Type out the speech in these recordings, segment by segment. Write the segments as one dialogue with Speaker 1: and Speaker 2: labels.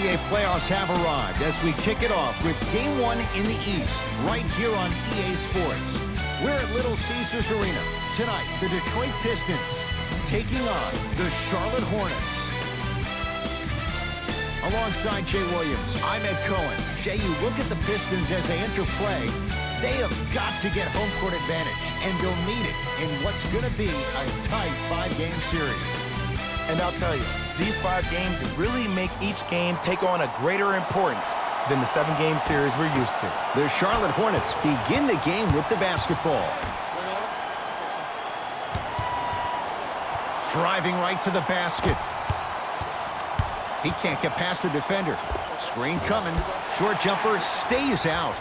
Speaker 1: NBA playoffs have arrived as we kick it off with Game 1 in the East, right here on EA Sports. We're at Little Caesars Arena. Tonight, the Detroit Pistons taking on the Charlotte Hornets. Alongside Jay Williams, I'm Ed Cohen. Jay, you look at the Pistons as they enter play. They have got to get home court advantage, and they'll need it in what's going to be a tight 5-game series.
Speaker 2: And I'll tell you, these 5 games really make each game take on a greater importance than the 7-game series we're used to.
Speaker 1: The Charlotte Hornets begin the game with the basketball. Driving right to the basket. He can't get past the defender. Screen coming. Short jumper stays out.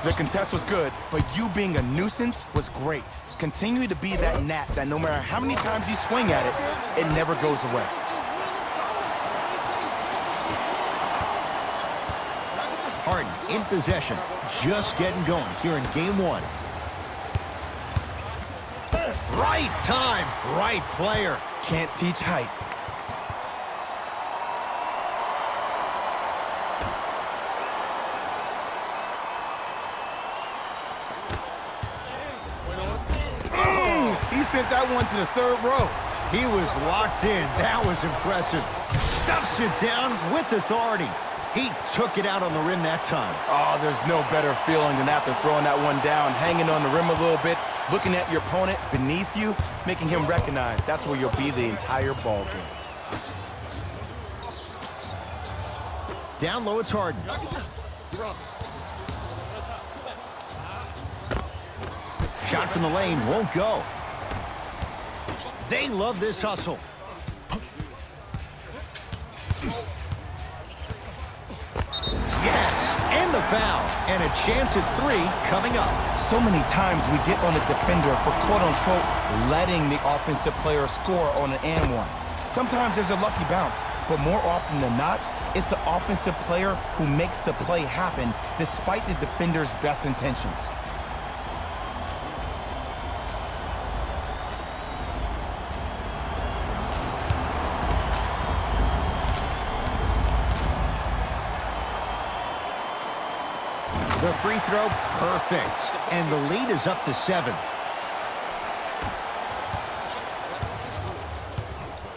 Speaker 2: The contest was good, but you being a nuisance was great. Continue to be that gnat that no matter how many times you swing at it, it never goes away.
Speaker 1: Harden in possession. Just getting going here in Game 1. Right time, right player.
Speaker 2: Can't teach height. He sent that one to the 3rd row.
Speaker 1: He was locked in. That was impressive. Stuffs it down with authority. He took it out on the rim that time.
Speaker 2: Oh, there's no better feeling than after throwing that one down, hanging on the rim a little bit, looking at your opponent beneath you, making him recognize that's where you'll be the entire ball game.
Speaker 1: Down low, it's Harden. Shot from the lane won't go. They love this hustle. Yes, and the foul. And a chance at 3 coming up.
Speaker 2: So many times we get on the defender for quote-unquote letting the offensive player score on an and one. Sometimes there's a lucky bounce, but more often than not, it's the offensive player who makes the play happen despite the defender's best intentions.
Speaker 1: The free throw, perfect. And the lead is up to 7.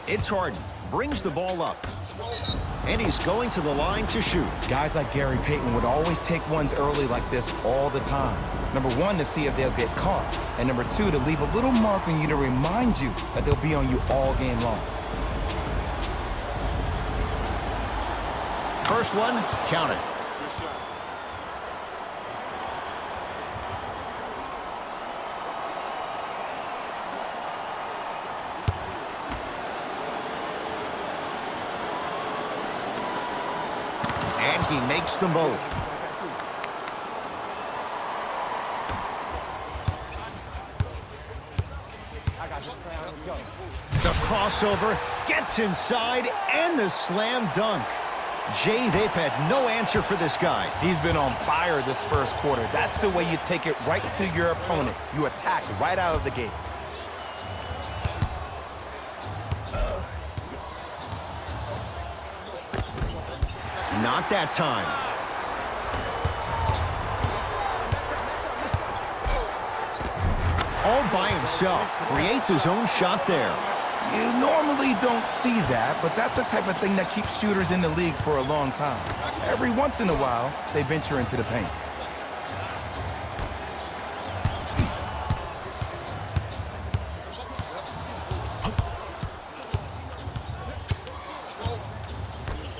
Speaker 1: It's Harden. Brings the ball up. And he's going to the line to shoot.
Speaker 2: Guys like Gary Payton would always take ones early like this all the time. Number 1, to see if they'll get caught. And number 2, to leave a little mark on you to remind you that they'll be on you all game long.
Speaker 1: First one, count it. And he makes them both. The crossover gets inside and the slam dunk. Jay, they've had no answer for this guy.
Speaker 2: He's been on fire this first quarter. That's the way you take it right to your opponent. You attack right out of the gate.
Speaker 1: Not that time. All by himself. Creates his own shot there.
Speaker 2: You normally don't see that, but that's the type of thing that keeps shooters in the league for a long time. Every once in a while, they venture into the paint.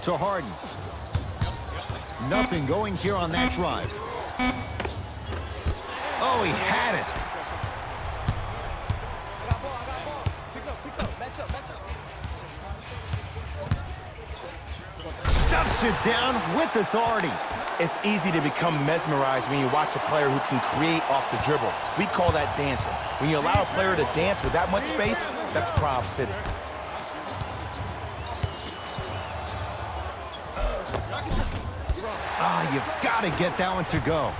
Speaker 1: To Harden. Nothing going here on that drive. Oh, he had it. Stuffs it down with authority.
Speaker 2: It's easy to become mesmerized when you watch a player who can create off the dribble. We call that dancing. When you allow a player to dance with that much space, that's Prob City.
Speaker 1: You've got to get that one to go.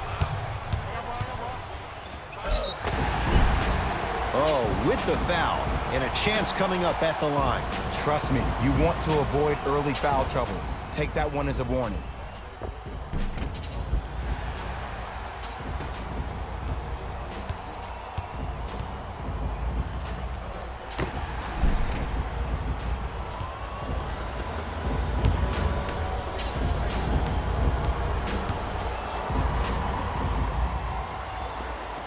Speaker 1: Oh, with the foul. And a chance coming up at the line.
Speaker 2: Trust me, you want to avoid early foul trouble. take that one as a warning.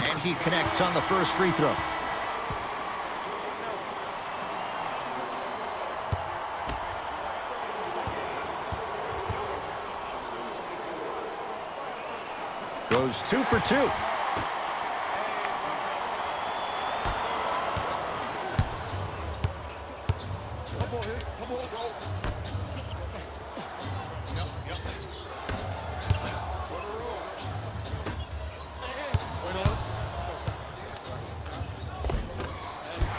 Speaker 1: And he connects on the first free throw. Goes 2 for 2.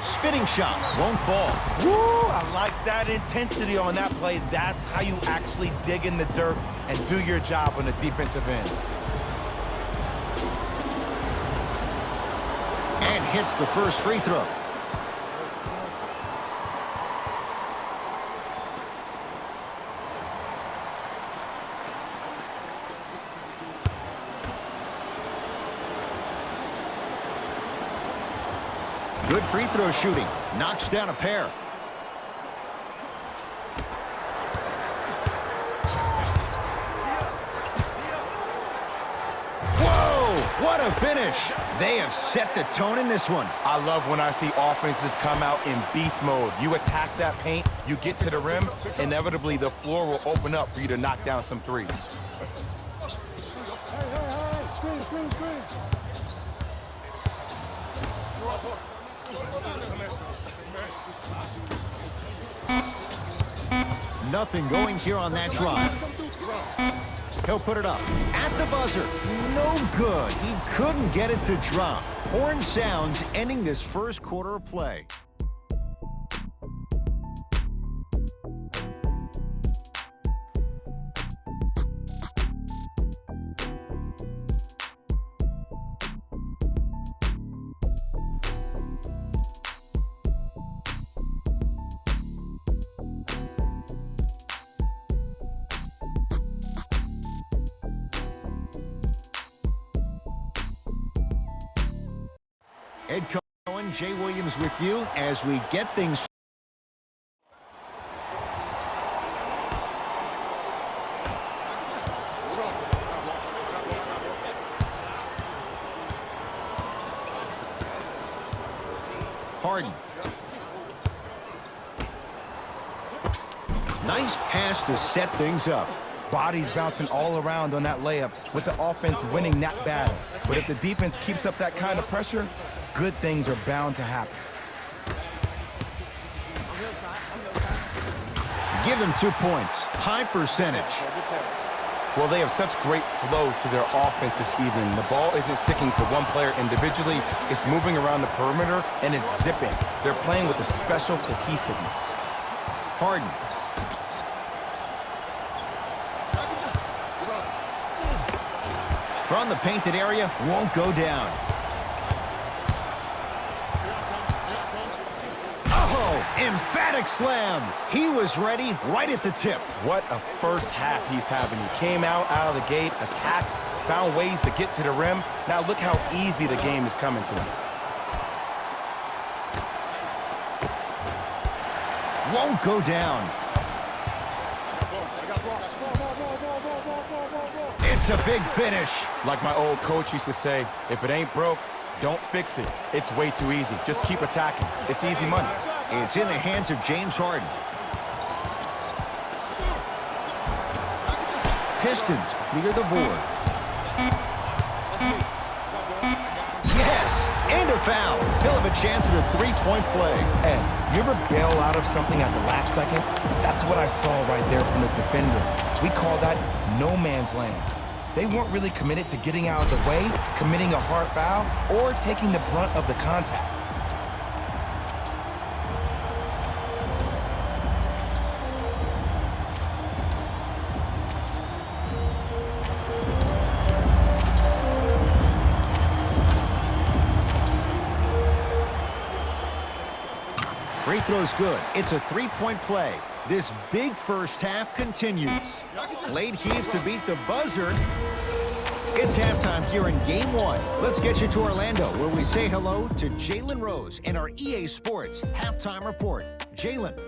Speaker 1: Spinning shot, won't fall.
Speaker 2: Woo! I like that intensity on that play. That's how you actually dig in the dirt and do your job on the defensive end.
Speaker 1: And hits the first free throw. Good free throw shooting. Knocks down a pair. Whoa! What a finish! They have set the tone in this one.
Speaker 2: I love when I see offenses come out in beast mode. You attack that paint, you get to the rim, inevitably the floor will open up for you to knock down some threes.
Speaker 3: Screen.
Speaker 1: Nothing going here on that drive. He'll put it up at the buzzer. No good. He couldn't get it to drop. Horn sounds ending this first quarter of play. Ed Cohen, Jay Williams with you as we get things. Harden. Nice pass to set things up.
Speaker 2: Bodies bouncing all around on that layup with the offense winning that battle. But if the defense keeps up that kind of pressure, good things are bound to happen.
Speaker 1: Give him 2 points. High percentage.
Speaker 2: Well, they have such great flow to their offense this evening. The ball isn't sticking to one player individually. It's moving around the perimeter, and it's zipping. They're playing with a special cohesiveness.
Speaker 1: Harden. From the painted area, won't go down. Oh, emphatic slam. He was ready right at the tip.
Speaker 2: What a first half he's having. He came out of the gate, attacked, found ways to get to the rim. Now look how easy the game is coming to him.
Speaker 1: Won't go down. It's a big finish.
Speaker 2: Like my old coach used to say, if it ain't broke, don't fix it. It's way too easy. Just keep attacking. It's easy money.
Speaker 1: It's in the hands of James Harden. Pistons clear the board. Yes, and a foul. He'll have a chance at a three-point play.
Speaker 2: Ed, you ever bail out of something at the last second? That's what I saw right there from the defender. We call that no man's land. They weren't really committed to getting out of the way, committing a hard foul, or taking the brunt of the contact.
Speaker 1: Free throw's good. It's a three-point play. This big first half continues. Late heave to beat the buzzer. It's halftime here in Game 1. Let's get you to Orlando, where we say hello to Jalen Rose in our EA Sports Halftime Report. Jalen.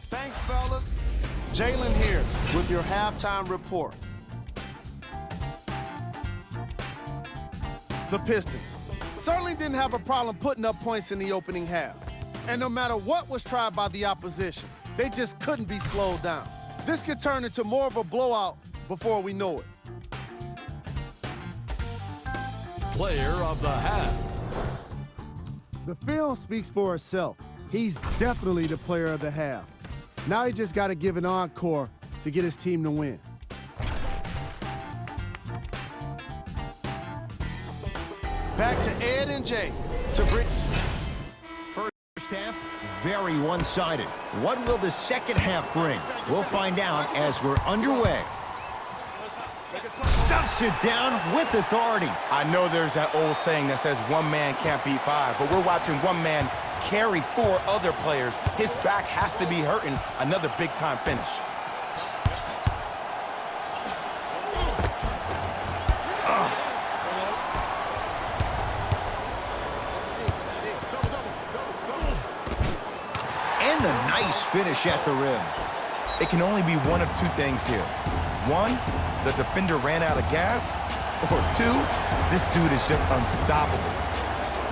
Speaker 4: Thanks, fellas. Jalen here with your halftime report. The Pistons certainly didn't have a problem putting up points in the opening half. And no matter what was tried by the opposition, they just couldn't be slowed down. This could turn into more of a blowout before we know it.
Speaker 5: Player of the half.
Speaker 4: The film speaks for itself. He's definitely the player of the half. Now he just got to give an encore to get his team to win. Back to Ed and Jay to bring.
Speaker 1: First half, very one-sided. What will the second half bring? We'll find out as we're underway. Stuffs it down with authority.
Speaker 2: I know there's that old saying that says one man can't beat five, but we're watching one man carry four other players. His back has to be hurting. Another big-time finish.
Speaker 1: And a nice finish at the rim.
Speaker 2: It can only be one of two things here. One, the defender ran out of gas, or two, this dude is just unstoppable.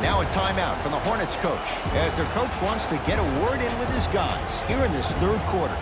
Speaker 1: Now a timeout from the Hornets coach, as their coach wants to get a word in with his guys here in this third quarter.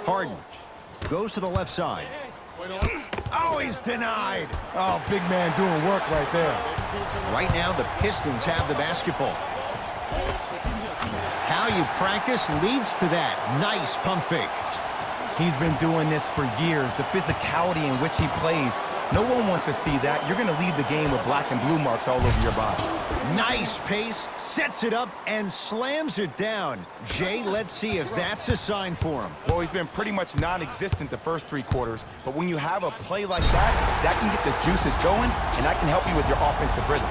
Speaker 1: Harden goes to the left side. Oh, he's denied.
Speaker 2: Oh, big man doing work right there.
Speaker 1: Right now, the Pistons have the basketball. How you practice leads to that. Nice pump fake.
Speaker 2: He's been doing this for years. The physicality in which he plays, no one wants to see that. You're going to leave the game with black and blue marks all over your body.
Speaker 1: Nice pace, sets it up, and slams it down. Jay, let's see if that's a sign for him.
Speaker 2: Well, he's been pretty much non-existent the first three quarters, but when you have a play like that, that can get the juices going, and that can help you with your offensive rhythm.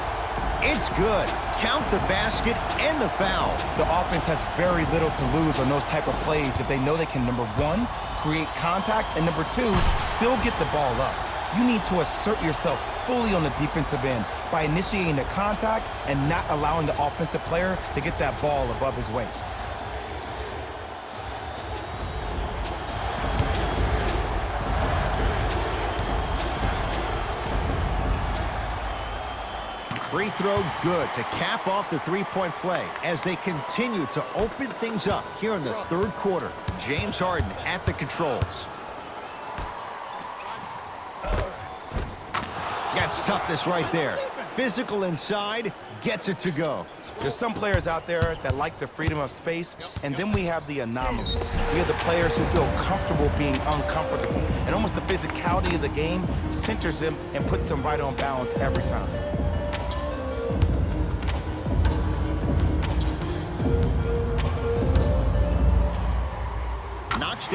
Speaker 1: It's good. Count the basket and the foul.
Speaker 2: The offense has very little to lose on those type of plays if they know they can, number one, create contact, and number two, still get the ball up. You need to assert yourself fully on the defensive end by initiating the contact and not allowing the offensive player to get that ball above his waist.
Speaker 1: Free throw good to cap off the three-point play as they continue to open things up here in the third quarter. James Harden at the controls. That's toughness right there. Physical inside, gets it to go.
Speaker 2: There's some players out there that like the freedom of space, and then we have the anomalies. We have the players who feel comfortable being uncomfortable, and almost the physicality of the game centers them and puts them right on balance every time.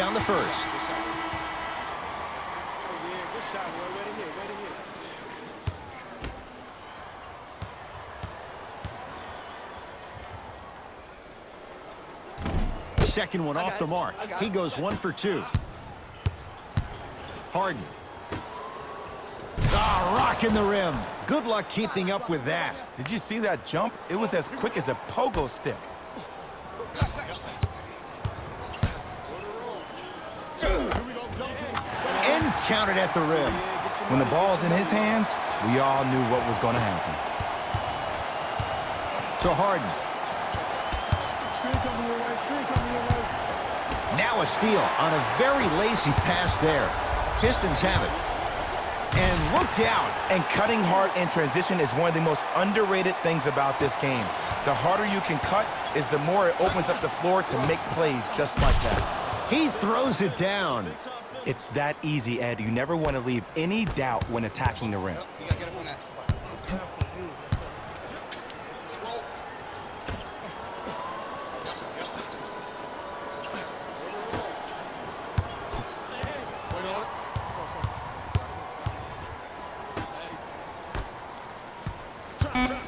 Speaker 1: down the first. Second one off the mark. He goes 1 for 2. Harden. Ah, rocking the rim. Good luck keeping up with that.
Speaker 2: Did you see that jump? It was as quick as a pogo stick.
Speaker 1: And counted at the rim.
Speaker 2: When the ball's in his hands, we all knew what was going to happen.
Speaker 1: To Harden. Now a steal on a very lazy pass there. Pistons have it. And look out.
Speaker 2: And cutting hard in transition is one of the most underrated things about this game. The harder you can cut is the more it opens up the floor to make plays just like that.
Speaker 1: He throws it down.
Speaker 2: It's that easy, Ed. You never want to leave any doubt when attacking the rim.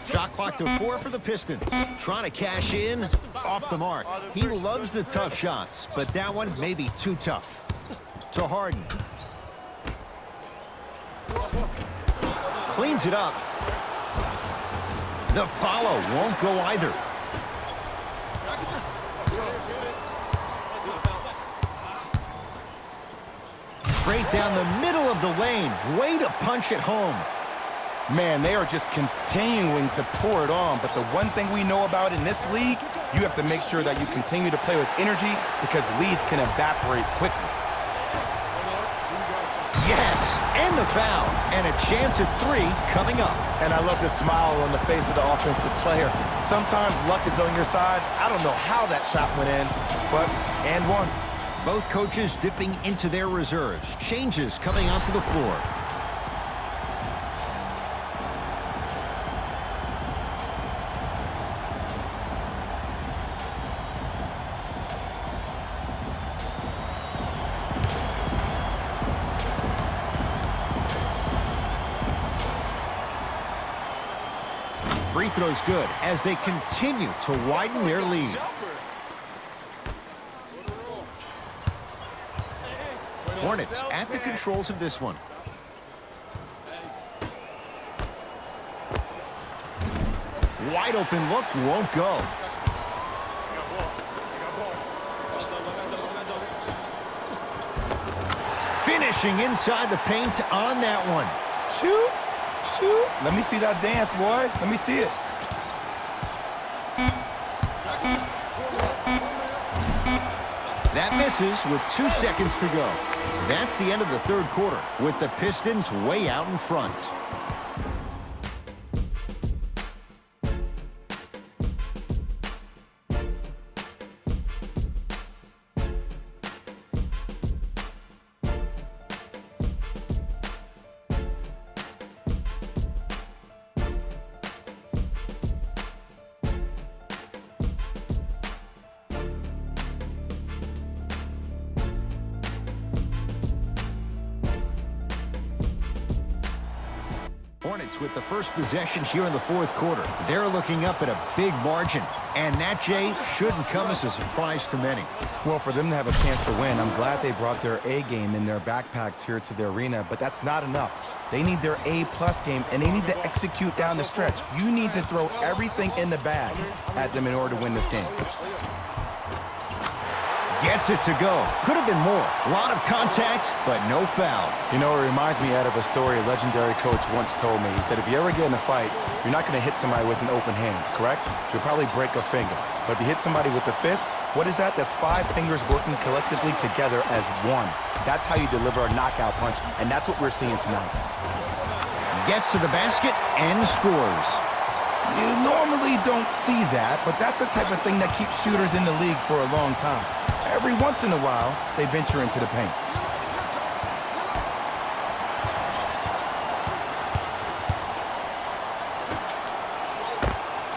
Speaker 1: Shot clock to 4 for the Pistons. Trying to cash in, off the mark. He loves the tough shots, but that one may be too tough. To Harden. Cleans it up. The follow won't go either. Straight down the middle of the lane. Way to punch it home.
Speaker 2: Man, they are just continuing to pour it on. But the one thing we know about in this league, you have to make sure that you continue to play with energy because leads can evaporate quickly.
Speaker 1: Yes, and the foul. And a chance at 3 coming up.
Speaker 2: And I love the smile on the face of the offensive player. Sometimes luck is on your side. I don't know how that shot went in, but and one.
Speaker 1: Both coaches dipping into their reserves. Changes coming onto the floor. Free throw's good as they continue to widen their lead. Hornets at the controls of this one. Wide open look won't go. Finishing inside the paint on that one.
Speaker 2: Shoot. Shoot. Let me see that dance, boy. Let me see it.
Speaker 1: That misses with 2 seconds to go. That's the end of the third quarter with the Pistons way out in front. Hornets with the first possession here in the fourth quarter. They're looking up at a big margin. And that, Jay, shouldn't come as a surprise to many.
Speaker 2: Well, for them to have a chance to win, I'm glad they brought their A game in their backpacks here to the arena, but that's not enough. They need their A-plus game, and they need to execute down the stretch. You need to throw everything in the bag at them in order to win this game.
Speaker 1: Gets it to go. Could have been more. A lot of contact, but no foul.
Speaker 2: You know, it reminds me out of a story a legendary coach once told me. He said, if you ever get in a fight, you're not going to hit somebody with an open hand, correct? You'll probably break a finger. But if you hit somebody with a fist, what is that? That's 5 fingers working collectively together as one. That's how you deliver a knockout punch, and that's what we're seeing tonight.
Speaker 1: Gets to the basket and scores.
Speaker 2: You normally don't see that, but that's the type of thing that keeps shooters in the league for a long time. Every once in a while, they venture into the paint.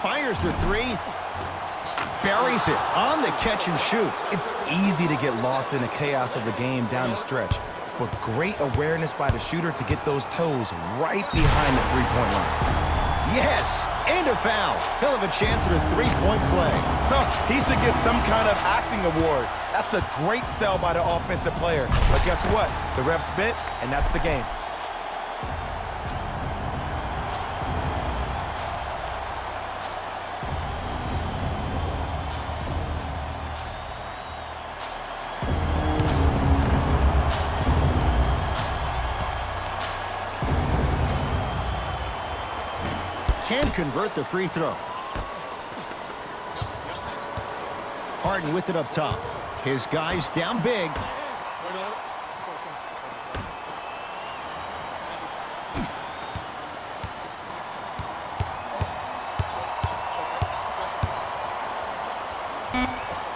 Speaker 1: Fires the 3, Buries it on the catch and shoot.
Speaker 2: It's easy to get lost in the chaos of the game down the stretch, but great awareness by the shooter to get those toes right behind the three-point line.
Speaker 1: Yes, and a foul. He'll have a chance at a three-point play.
Speaker 2: He should get some kind of acting award. That's a great sell by the offensive player. But guess what? The ref spit, and that's the game.
Speaker 1: Can convert the free throw. Harden with it up top. His guys down big.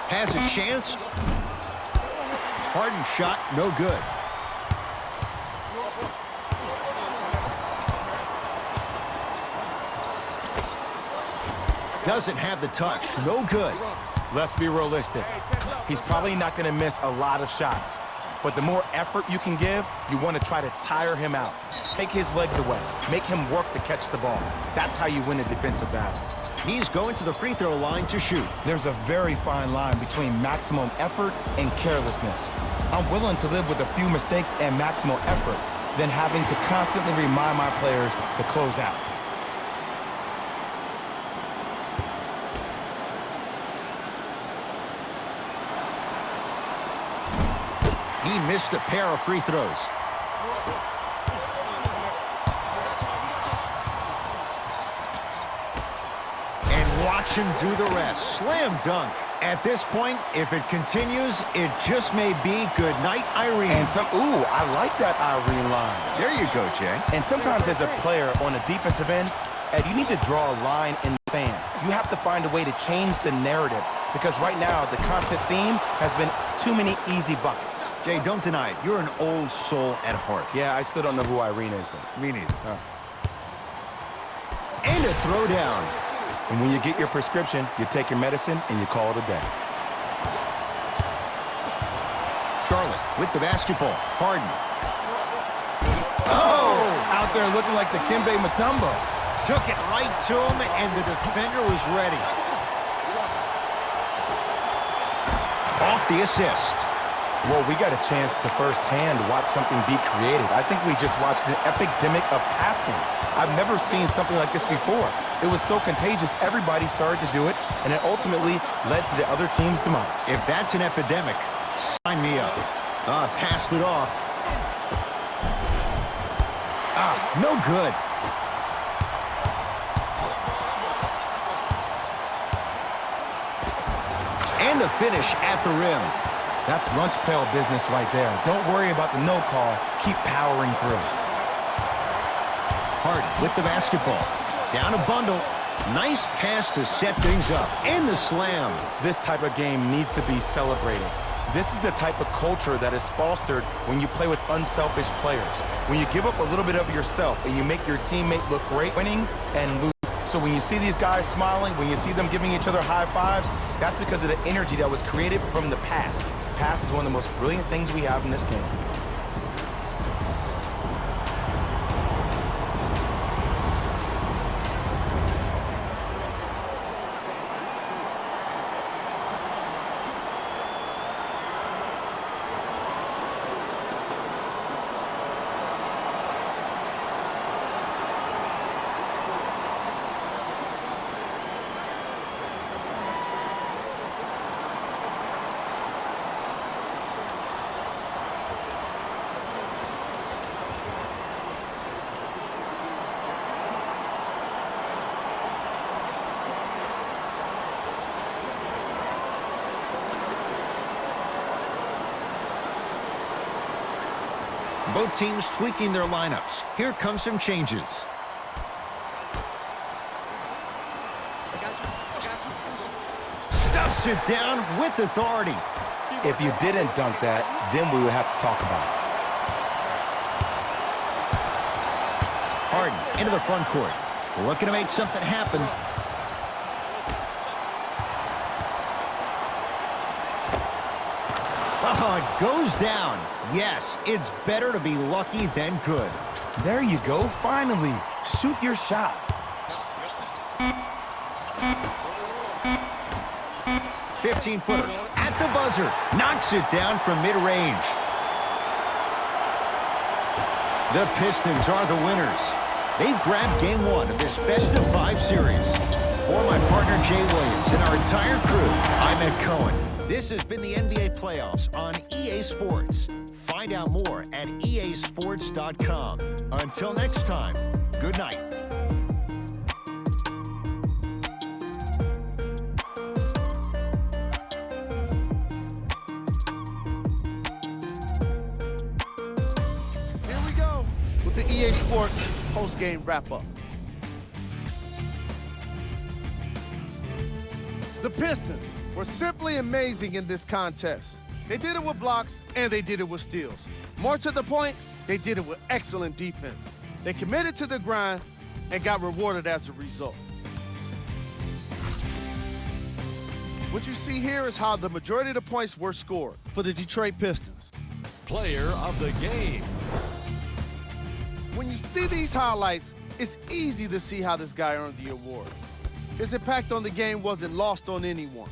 Speaker 1: Has a chance. Harden shot, no good. Doesn't have the touch. No good.
Speaker 2: Let's be realistic. He's probably not going to miss a lot of shots. But the more effort you can give, you want to try to tire him out. Take his legs away. Make him work to catch the ball. That's how you win a defensive battle.
Speaker 1: He's going to the free throw line to shoot.
Speaker 2: There's a very fine line between maximum effort and carelessness. I'm willing to live with a few mistakes and maximal effort than having to constantly remind my players to close out.
Speaker 1: He missed a pair of free throws. And watch him do the rest. Slam dunk. At this point, if it continues, it just may be good night, Irene.
Speaker 2: And I like that Irene line.
Speaker 1: There you go, Jay.
Speaker 2: And sometimes as a player on a defensive end, Ed, you need to draw a line in the sand. You have to find a way to change the narrative because right now the constant theme has been too many easy buckets.
Speaker 1: Jay, don't deny it. You're an old soul at heart.
Speaker 2: Yeah, I still don't know who Irene is.
Speaker 1: Me neither. And a throwdown.
Speaker 2: And when you get your prescription, you take your medicine and you call it a day.
Speaker 1: Charlotte with the basketball. Harden.
Speaker 2: Oh! Out there looking like the Kimbe Mutombo.
Speaker 1: Took it right to him, and the defender was ready. Off the assist.
Speaker 2: Well, we got a chance to firsthand watch something be created. I think we just watched an epidemic of passing. I've never seen something like this before. It was so contagious, everybody started to do it, and it ultimately led to the other team's demise.
Speaker 1: If that's an epidemic, sign me up. Passed it off. No good. And the finish at the rim.
Speaker 2: That's lunch pail business right there. Don't worry about the no call. Keep powering through.
Speaker 1: Harden with the basketball. Down a bundle. Nice pass to set things up. And the slam.
Speaker 2: This type of game needs to be celebrated. This is the type of culture that is fostered when you play with unselfish players. When you give up a little bit of yourself and you make your teammate look great winning and lose. So when you see these guys smiling, when you see them giving each other high fives, that's because of the energy that was created from the pass. Pass is one of the most brilliant things we have in this game.
Speaker 1: Both teams tweaking their lineups. Here come some changes. Stuffs it down with authority.
Speaker 2: If you didn't dunk that, then we would have to talk about it.
Speaker 1: Harden into the front court. Looking to make something happen. Oh, it goes down. Yes, it's better to be lucky than good.
Speaker 2: There you go, finally. Shoot your shot.
Speaker 1: "15-footer at the buzzer. Knocks it down from mid-range. The Pistons are the winners. They've grabbed game 1 of this best-of-5 series. For my partner Jay Williams and our entire crew, I'm Ed Cohen. This has been the NBA playoffs on EA Sports. Find out more at easports.com. Until next time, good night.
Speaker 4: Here we go with the EA Sports post-game wrap-up. The Pistons were simply amazing in this contest. They did it with blocks, and they did it with steals. More to the point, they did it with excellent defense. They committed to the grind and got rewarded as a result. What you see here is how the majority of the points were scored for the Detroit Pistons.
Speaker 5: Player of the game.
Speaker 4: When you see these highlights, it's easy to see how this guy earned the award. His impact on the game wasn't lost on anyone.